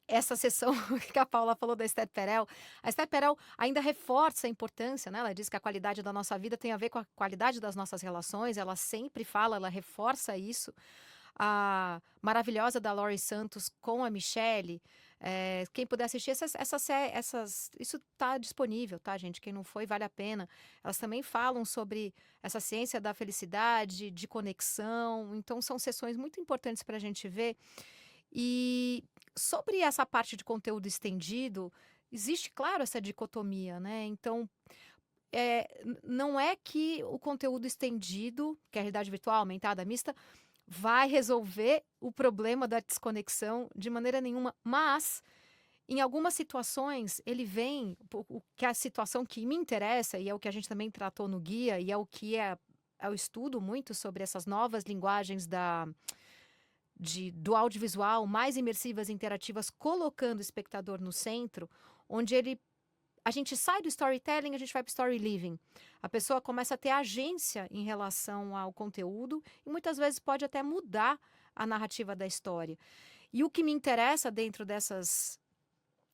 Essa sessão que a Paula falou da Esther Perel, a Esther Perel ainda reforça a importância, né? Ela diz que a qualidade da nossa vida tem a ver com a qualidade das nossas relações, ela sempre fala, ela reforça isso. A maravilhosa da Laurie Santos com a Michelle, quem puder assistir isso está disponível, tá, gente? Quem não foi, vale a pena. Elas também falam sobre essa ciência da felicidade, de conexão, então são sessões muito importantes para a gente ver. E sobre essa parte de conteúdo estendido, existe, claro, essa dicotomia, né? Então, não é que o conteúdo estendido, que é a realidade virtual aumentada, mista, vai resolver o problema da desconexão de maneira nenhuma, mas em algumas situações ele vem, que é a situação que me interessa, e é o que a gente também tratou no guia, e é o que eu estudo muito sobre essas novas linguagens do audiovisual, mais imersivas e interativas, colocando o espectador no centro, onde a gente sai do storytelling, a gente vai para o story living. A pessoa começa a ter agência em relação ao conteúdo e muitas vezes pode até mudar a narrativa da história. E o que me interessa dentro dessas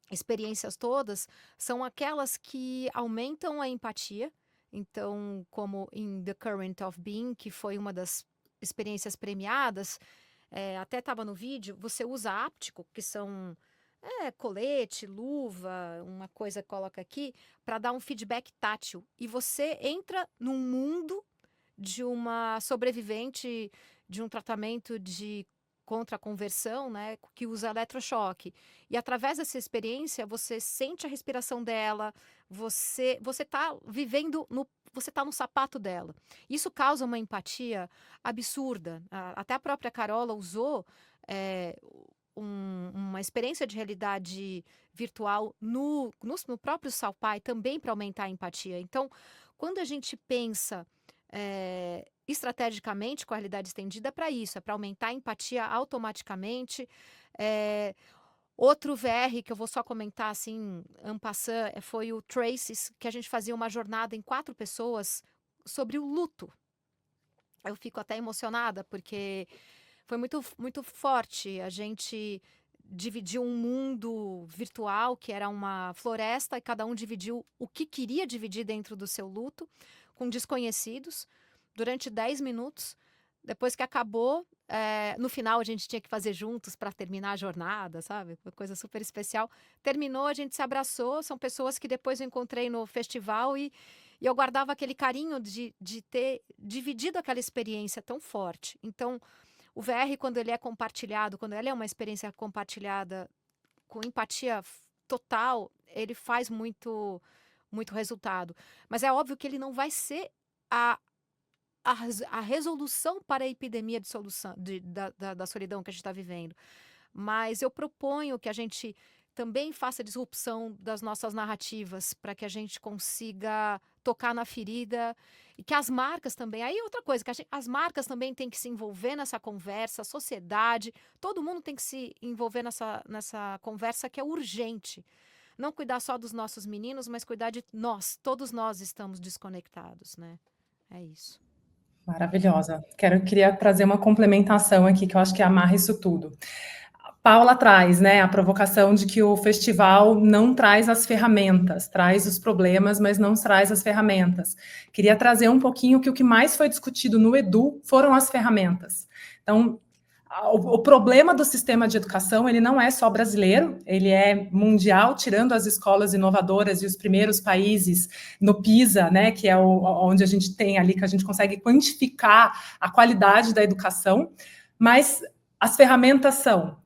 experiências todas são aquelas que aumentam a empatia. Então, como em The Current of Being, que foi uma das experiências premiadas, até estava no vídeo, você usa áptico, que são colete, luva, uma coisa que coloca aqui, para dar um feedback tátil. E você entra num mundo de uma sobrevivente de um tratamento contra a conversão, né, que usa eletrochoque. E através dessa experiência, você sente a respiração dela, você está vivendo você está no sapato dela. Isso causa uma empatia absurda. Até a própria Carola usou uma experiência de realidade virtual no próprio Salpai também para aumentar a empatia. Então, quando a gente pensa estrategicamente com a realidade estendida, é para isso, é para aumentar a empatia automaticamente. Outro VR que eu vou só comentar assim, en passant, foi o Traces, que a gente fazia uma jornada em 4 pessoas sobre o luto. Eu fico até emocionada, porque foi muito, muito forte. A gente dividiu um mundo virtual, que era uma floresta, e cada um dividiu o que queria dividir dentro do seu luto, com desconhecidos, durante 10 minutos. Depois que acabou, no final a gente tinha que fazer juntos para terminar a jornada, sabe? Uma coisa super especial. Terminou, a gente se abraçou. São pessoas que depois eu encontrei no festival e eu guardava aquele carinho de ter dividido aquela experiência tão forte. Então, o VR, quando ele é compartilhado, quando ele é uma experiência compartilhada com empatia total, ele faz muito, muito resultado. Mas é óbvio que ele não vai ser a resolução para a epidemia de solução, da solidão que a gente está vivendo. Mas eu proponho que a gente também faça disrupção das nossas narrativas para que a gente consiga tocar na ferida e que as marcas também. Aí outra coisa, que as marcas também têm que se envolver nessa conversa, a sociedade, todo mundo tem que se envolver nessa conversa que é urgente. Não cuidar só dos nossos meninos, mas cuidar de nós. Todos nós estamos desconectados, né? É isso. Maravilhosa. Queria trazer uma complementação aqui, que eu acho que amarra isso tudo. Paula traz, né, a provocação de que o festival não traz as ferramentas, traz os problemas, mas não traz as ferramentas. Queria trazer um pouquinho que o que mais foi discutido no Edu foram as ferramentas. Então, o problema do sistema de educação, ele não é só brasileiro, ele é mundial, tirando as escolas inovadoras e os primeiros países no PISA, né, que é onde a gente tem ali, que a gente consegue quantificar a qualidade da educação, mas as ferramentas são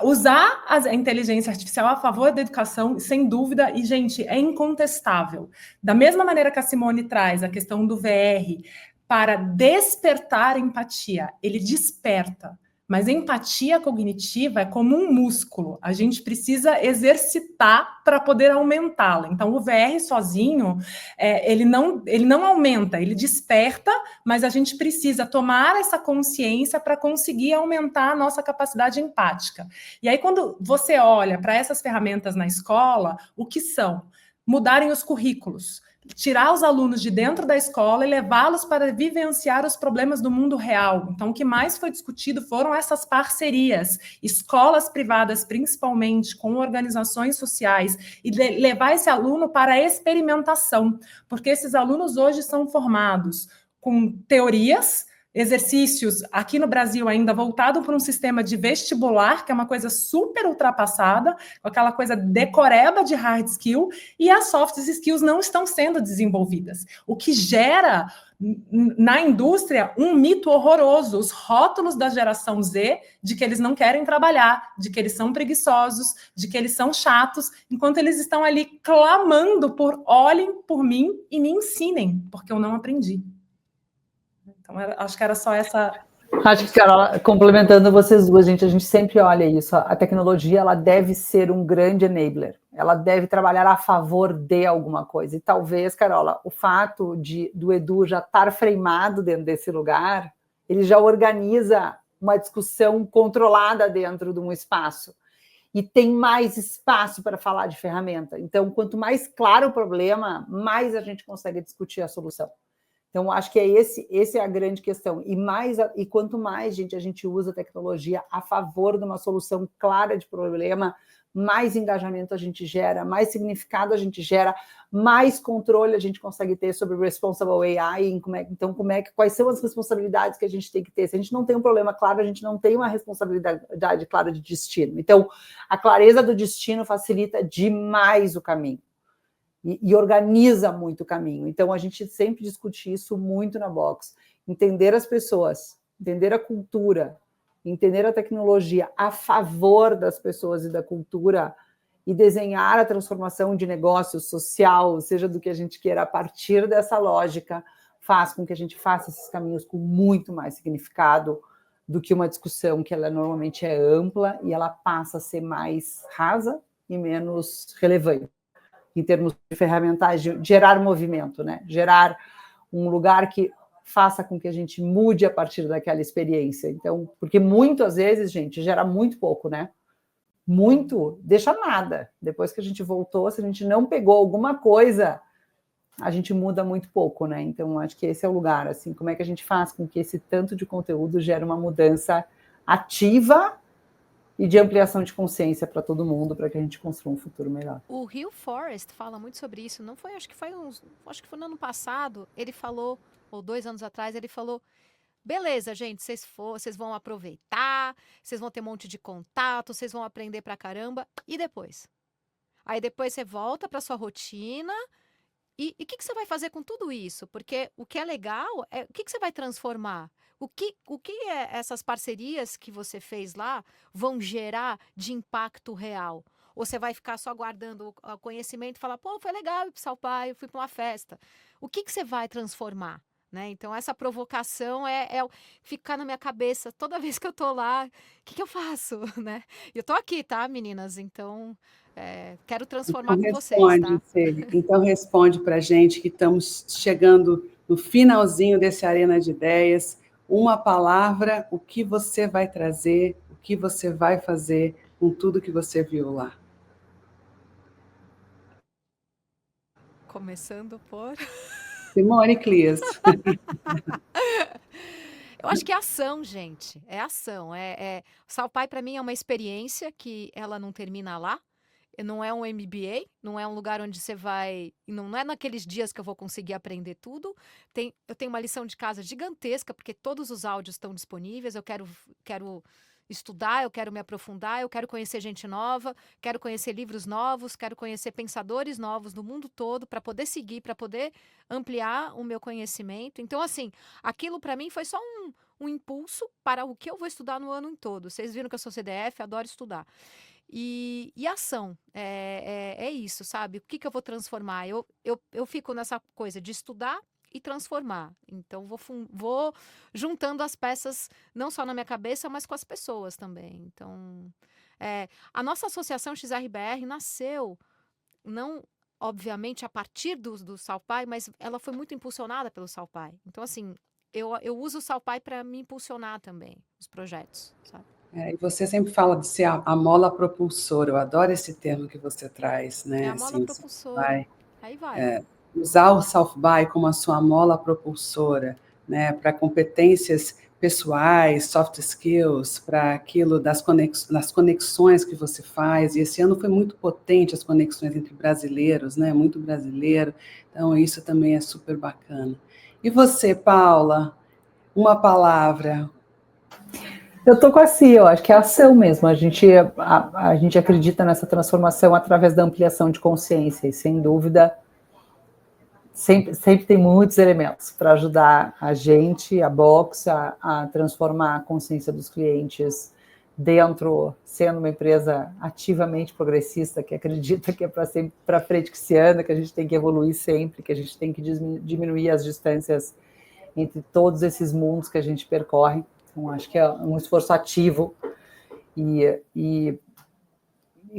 usar a inteligência artificial a favor da educação, sem dúvida, e, gente, é incontestável. Da mesma maneira que a Simone traz a questão do VR para despertar empatia, ele desperta, mas empatia cognitiva é como um músculo, a gente precisa exercitar para poder aumentá-la. Então, o VR sozinho, ele não aumenta, ele desperta, mas a gente precisa tomar essa consciência para conseguir aumentar a nossa capacidade empática. E aí, quando você olha para essas ferramentas na escola, o que são? Mudarem os currículos, tirar os alunos de dentro da escola e levá-los para vivenciar os problemas do mundo real. Então, o que mais foi discutido foram essas parcerias, escolas privadas, principalmente, com organizações sociais, e levar esse aluno para a experimentação, porque esses alunos hoje são formados com teorias, exercícios aqui no Brasil ainda voltado para um sistema de vestibular, que é uma coisa super ultrapassada, com aquela coisa decoreba de hard skill, e as soft skills não estão sendo desenvolvidas. O que gera na indústria um mito horroroso, os rótulos da geração Z de que eles não querem trabalhar, de que eles são preguiçosos, de que eles são chatos, enquanto eles estão ali clamando por olhem por mim e me ensinem, porque eu não aprendi. Então, acho que era só essa... Acho que, Carol, complementando vocês duas, a gente sempre olha isso. A tecnologia, ela deve ser um grande enabler. Ela deve trabalhar a favor de alguma coisa. E talvez, Carola, o fato do Edu já estar freimado dentro desse lugar, ele já organiza uma discussão controlada dentro de um espaço. E tem mais espaço para falar de ferramenta. Então, quanto mais claro o problema, mais a gente consegue discutir a solução. Então, acho que essa é a grande questão. E quanto mais, a gente usa a tecnologia a favor de uma solução clara de problema, mais engajamento a gente gera, mais significado a gente gera, mais controle a gente consegue ter sobre o responsible AI. Quais são as responsabilidades que a gente tem que ter? Se a gente não tem um problema claro, a gente não tem uma responsabilidade clara de destino. Então, a clareza do destino facilita demais o caminho. E organiza muito o caminho. Então, a gente sempre discute isso muito na Box. Entender as pessoas, entender a cultura, entender a tecnologia a favor das pessoas e da cultura e desenhar a transformação de negócio social, seja do que a gente queira, a partir dessa lógica, faz com que a gente faça esses caminhos com muito mais significado do que uma discussão que ela normalmente é ampla e ela passa a ser mais rasa e menos relevante. Em termos de ferramentais, de gerar movimento, né? Gerar um lugar que faça com que a gente mude a partir daquela experiência. Então, porque muitas vezes, gente, gera muito pouco, né? Muito, deixa nada. Depois que a gente voltou, se a gente não pegou alguma coisa a gente muda muito pouco, né? Então, acho que esse é o lugar, assim, como é que a gente faz com que esse tanto de conteúdo gere uma mudança ativa e de ampliação de consciência para todo mundo, para que a gente construa um futuro melhor. O Hugh Forrest fala muito sobre isso, não foi, acho que foi no ano passado, ele falou, ou 2 anos atrás, ele falou, beleza, gente, vocês vão aproveitar, vocês vão ter um monte de contato, vocês vão aprender pra caramba, e depois? Aí depois você volta pra sua rotina, e o que você vai fazer com tudo isso? Porque o que é legal é o que você vai transformar? O que essas parcerias que você fez lá vão gerar de impacto real? Ou você vai ficar só guardando o conhecimento e falar, pô, foi legal ir para o São Paulo, fui para uma festa. O que você vai transformar? Né? Então, essa provocação ficar na minha cabeça toda vez que eu tô lá, o que eu faço? Né? E eu tô aqui, tá, meninas? Então, quero transformar com vocês, tá? Então responde para a gente que estamos chegando no finalzinho desse Arena de Ideias. Uma palavra, o que você vai trazer, o que você vai fazer com tudo que você viu lá? Começando por... Simone Klias. Eu acho que é ação, gente. É ação. O Salpai, para mim, é uma experiência que ela não termina lá. Não é um MBA, não é um lugar onde você vai... Não é naqueles dias que eu vou conseguir aprender tudo. Eu tenho uma lição de casa gigantesca, porque todos os áudios estão disponíveis. Eu quero estudar, eu quero me aprofundar, eu quero conhecer gente nova, quero conhecer livros novos, quero conhecer pensadores novos do mundo todo para poder seguir, para poder ampliar o meu conhecimento. Então, assim, aquilo para mim foi só um impulso para o que eu vou estudar no ano todo. Vocês viram que eu sou CDF, adoro estudar. E ação, é isso, sabe? O que eu vou transformar? Eu fico nessa coisa de estudar e transformar. Então, vou juntando as peças, não só na minha cabeça, mas com as pessoas também. Então, a nossa associação XRBR nasceu, não, obviamente, a partir do Salpai, mas ela foi muito impulsionada pelo Salpai. Então, assim, eu uso o Salpai para me impulsionar também, os projetos, sabe? E você sempre fala de ser a mola propulsora. Eu adoro esse termo que você traz, né? É a mola propulsora. Aí vai. Usar o South By como a sua mola propulsora, né? Para competências pessoais, soft skills, para aquilo das conexões que você faz. E esse ano foi muito potente as conexões entre brasileiros, né? Muito brasileiro. Então, isso também é super bacana. E você, Paula, uma palavra? Eu estou com a Cia, eu acho que é ação mesmo. A gente acredita nessa transformação através da ampliação de consciência, e sem dúvida, sempre tem muitos elementos para ajudar a gente, a Box, a transformar a consciência dos clientes dentro, sendo uma empresa ativamente progressista, que acredita que é para sempre para frente que se anda, que a gente tem que evoluir sempre, que a gente tem que diminuir as distâncias entre todos esses mundos que a gente percorre. Então, acho que é um esforço ativo e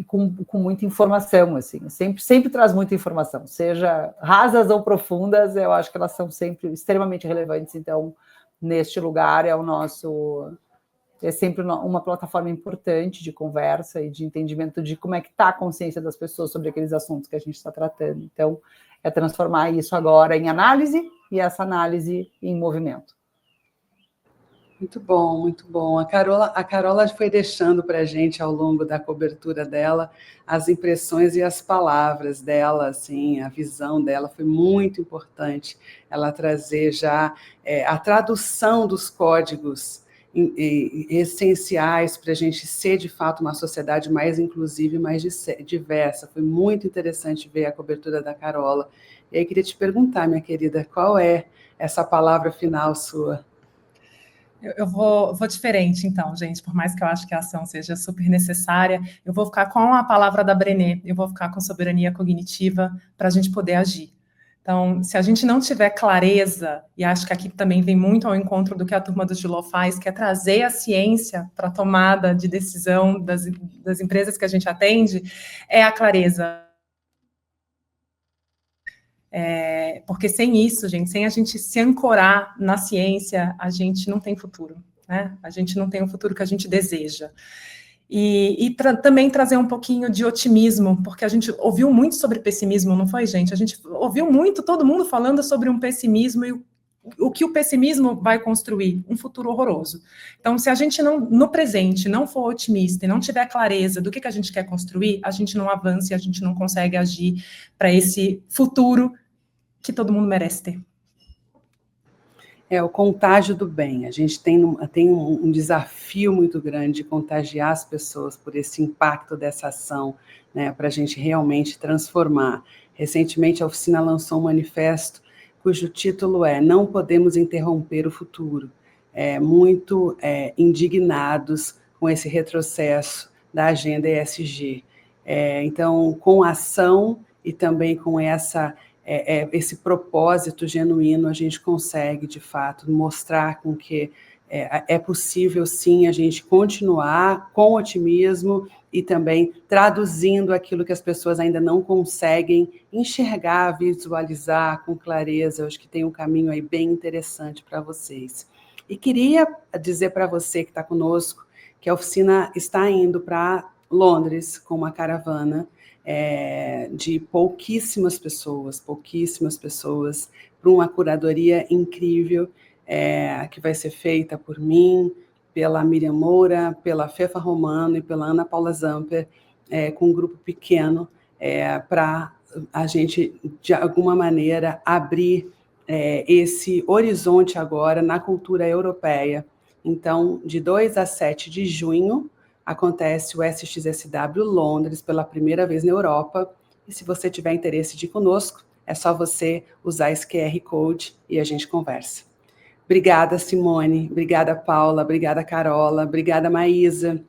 com muita informação, assim, sempre traz muita informação, seja rasas ou profundas, eu acho que elas são sempre extremamente relevantes. Então, neste lugar é sempre uma plataforma importante de conversa e de entendimento de como é que está a consciência das pessoas sobre aqueles assuntos que a gente está tratando. Então, é transformar isso agora em análise e essa análise em movimento. Muito bom, muito bom. A Carola foi deixando para a gente, ao longo da cobertura dela, as impressões e as palavras dela, assim, a visão dela foi muito importante. Ela trazer já a tradução dos códigos essenciais para a gente ser, de fato, uma sociedade mais inclusiva e mais diversa. Foi muito interessante ver a cobertura da Carola. E aí, queria te perguntar, minha querida, qual é essa palavra final sua? Eu vou diferente, então, gente, por mais que eu acho que a ação seja super necessária, eu vou ficar com a palavra da Brené, eu vou ficar com soberania cognitiva para a gente poder agir. Então, se a gente não tiver clareza, e acho que aqui também vem muito ao encontro do que a turma do Giló faz, que é trazer a ciência para a tomada de decisão das empresas que a gente atende, é a clareza. Porque sem isso, gente, sem a gente se ancorar na ciência, a gente não tem futuro, né? A gente não tem o futuro que a gente deseja. Também trazer um pouquinho de otimismo, porque a gente ouviu muito sobre pessimismo, não foi, gente? A gente ouviu muito, todo mundo falando sobre um pessimismo e o que o pessimismo vai construir? Um futuro horroroso. Então, se a gente não, no presente, não for otimista e não tiver clareza do que a gente quer construir, a gente não avança e a gente não consegue agir para esse futuro que todo mundo merece ter. É o contágio do bem. A gente tem um desafio muito grande de contagiar as pessoas por esse impacto dessa ação, né, para a gente realmente transformar. Recentemente, a oficina lançou um manifesto cujo título é Não Podemos Interromper o Futuro. Muito indignados com esse retrocesso da agenda ESG. Então, com ação e também com esse propósito genuíno, a gente consegue, de fato, mostrar com que é possível, sim, a gente continuar com otimismo e também traduzindo aquilo que as pessoas ainda não conseguem enxergar, visualizar com clareza. Eu acho que tem um caminho aí bem interessante para vocês. E queria dizer para você que está conosco que a oficina está indo para Londres com uma caravana de pouquíssimas pessoas, para uma curadoria incrível, que vai ser feita por mim, pela Miriam Moura, pela Fefa Romano e pela Ana Paula Zamper, com um grupo pequeno, para a gente, de alguma maneira, abrir esse horizonte agora na cultura europeia. Então, de 2 a 7 de junho, acontece o SXSW Londres pela primeira vez na Europa, e se você tiver interesse de ir conosco, é só você usar esse QR Code e a gente conversa. Obrigada, Simone, obrigada, Paula, obrigada, Carola, obrigada, Maísa,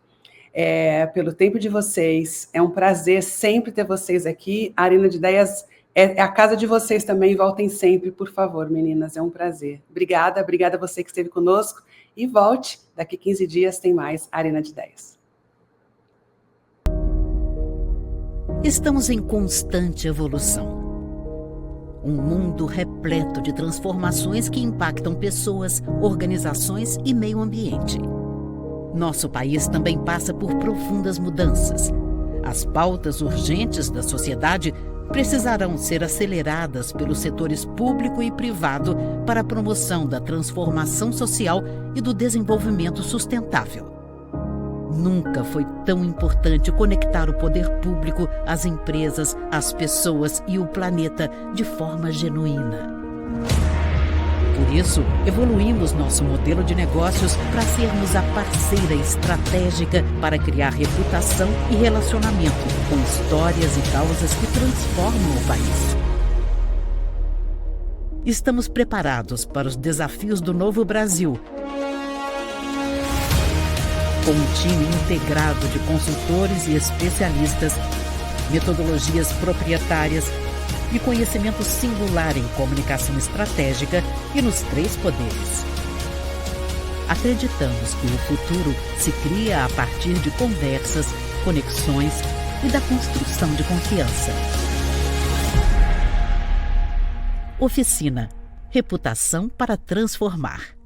pelo tempo de vocês. É um prazer sempre ter vocês aqui. A Arena de Ideias é a casa de vocês também, voltem sempre, por favor, meninas, é um prazer. Obrigada a você que esteve conosco, e volte, daqui 15 dias tem mais Arena de Ideias. Estamos em constante evolução. Um mundo repleto de transformações que impactam pessoas, organizações e meio ambiente. Nosso país também passa por profundas mudanças. As pautas urgentes da sociedade precisarão ser aceleradas pelos setores público e privado para a promoção da transformação social e do desenvolvimento sustentável. Nunca foi tão importante conectar o poder público, as empresas, as pessoas e o planeta de forma genuína. Por isso, evoluímos nosso modelo de negócios para sermos a parceira estratégica para criar reputação e relacionamento com histórias e causas que transformam o país. Estamos preparados para os desafios do novo Brasil, com um time integrado de consultores e especialistas, metodologias proprietárias e conhecimento singular em comunicação estratégica e nos 3 poderes. Acreditamos que o futuro se cria a partir de conversas, conexões e da construção de confiança. Oficina. Reputação para transformar.